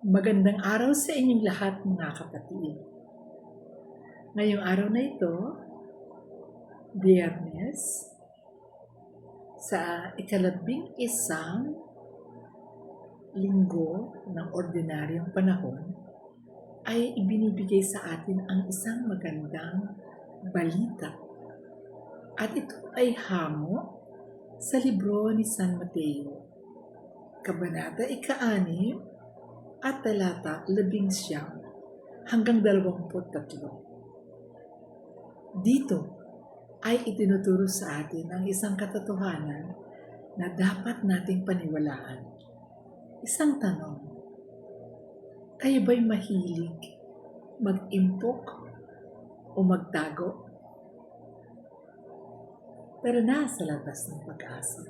Magandang araw sa inyong lahat mga kapatid. Ngayong araw na ito, Biyernes, sa ika-11 linggo ng ordinaryong panahon, ay ibinibigay sa atin ang isang magandang balita. At ito ay hamo sa libro ni San Mateo, Kabanata 6 at talata 11 hanggang 23. Dito ay itinuturo sa atin ang isang katotohanan na dapat nating paniwalaan. Isang tanong, kayo ba'y mahilig mag-impok o magtago? Pero nasa labas ng pag-asa.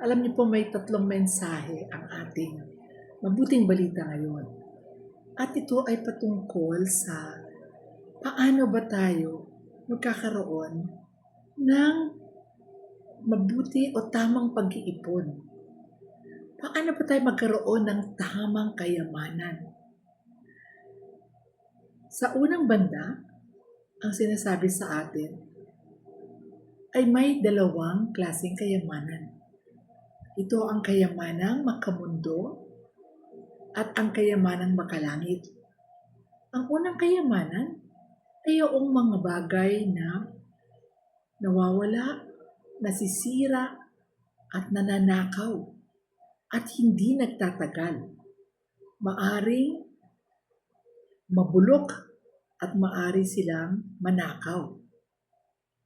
Alam niyo po, may 3 mensahe ang ating mabuting balita ngayon. At ito ay patungkol sa paano ba tayo magkakaroon ng mabuti o tamang pag-iipon. Paano ba tayo magkaroon ng tamang kayamanan? Sa unang banda, ang sinasabi sa atin ay may 2 klaseng kayamanan. Ito ang kayamanang makamundo at ang kayamanang makalangit. Ang unang kayamanan ay yung mga bagay na nawawala, nasisira, at nananakaw at hindi nagtatagal. Maaring mabulok at maari silang manakaw.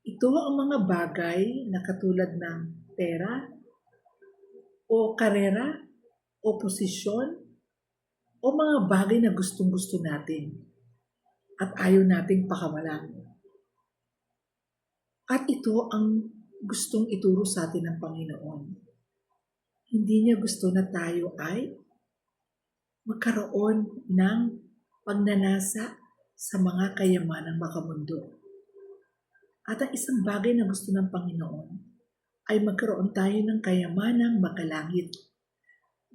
Ito ang mga bagay na katulad ng pera o karera o posisyon o mga bagay na gustong-gusto natin at ayaw nating pakawalan. At ito ang gustong ituro sa atin ng Panginoon. Hindi niya gusto na tayo ay magkaroon ng pagnanasa sa mga kayamanang makamundo. At ang isang bagay na gusto ng Panginoon ay magkaroon tayo ng kayamanang makalangit.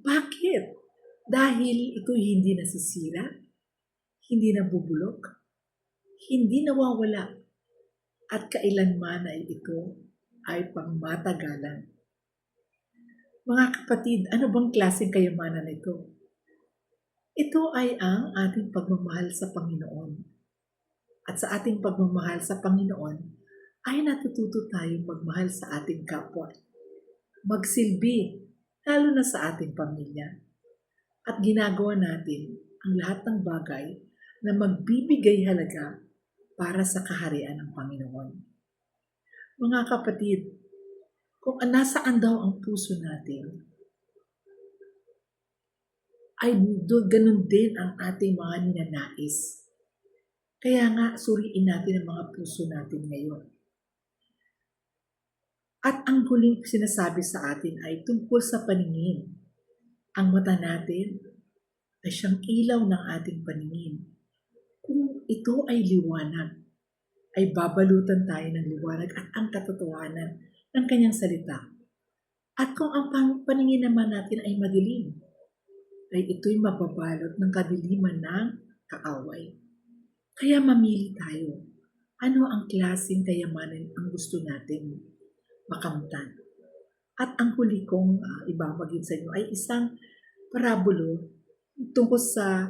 Bakit? Dahil ito hindi nasisira, hindi nabubulok, hindi nawawala, at kailanman ay ito ay pangmatagalan. Mga kapatid, ano bang klaseng kayamanan ito? Ito ay ang ating pagmamahal sa Panginoon. At sa ating pagmamahal sa Panginoon, ay natututo tayong magmahal sa ating kapwa. Magsilbi, lalo na sa ating pamilya. At ginagawa natin ang lahat ng bagay na magbibigay halaga para sa kaharian ng Panginoon. Mga kapatid, kung nasaan daw ang puso natin, ay ganun din ang ating mga ninanais. Kaya nga, suriin natin ang mga puso natin ngayon. At ang huling sinasabi sa atin ay tungkol sa paningin. Ang mata natin ay siyang ilaw ng ating paningin. Kung ito ay liwanag, ay babalutan tayo ng liwanag at ang katotohanan ng kanyang salita. At kung ang paningin naman natin ay madilim, ay ito'y mababalot ng kadiliman ng kaaway. Kaya mamili tayo. Ano ang klaseng kayamanan ang gusto natin makamtan? At ang huli kong ibabagin sa inyo ay isang parabulo tungkol sa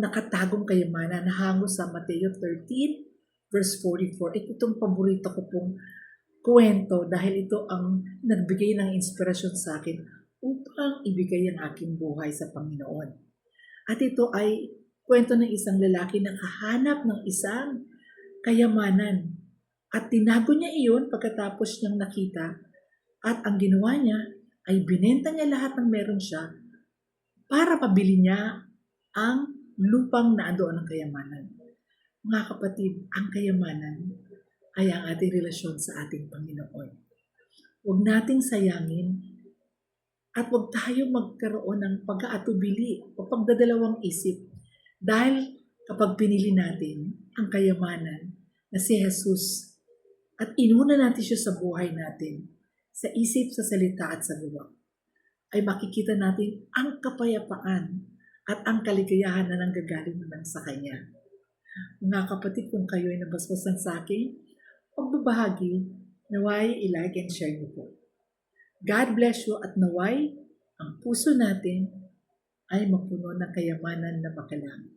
nakatagong kayamanan na hango sa Mateo 13 verse 44. Itong paborito ko pong kwento dahil ito ang nagbigay ng inspirasyon sa akin upang ibigay ang aking buhay sa Panginoon. At ito ay kwento ng isang lalaki na kahanap ng isang kayamanan. At tinago niya iyon pagkatapos niyang nakita. At ang ginawa niya ay binenta niya lahat ng meron siya para pabili niya ang lupang naandoon ng kayamanan. Mga kapatid, ang kayamanan ay ang ating relasyon sa ating Panginoon. Huwag nating sayangin at huwag tayo magkaroon ng pag-aatubili o pagdadalawang isip dahil kapag pinili natin ang kayamanan na si Jesus at inuna natin siya sa buhay natin, sa isip, sa salita at sa gawa, ay makikita natin ang kapayapaan at ang kaligayahan na nanggagaling naman sa Kanya. Mga kapatid, kung kayo ay nabasbasan sa akin, pagbabahagi, naway i-like and share niyo po. God bless you at naway ang puso natin ay mapuno ng kayamanan na makalang.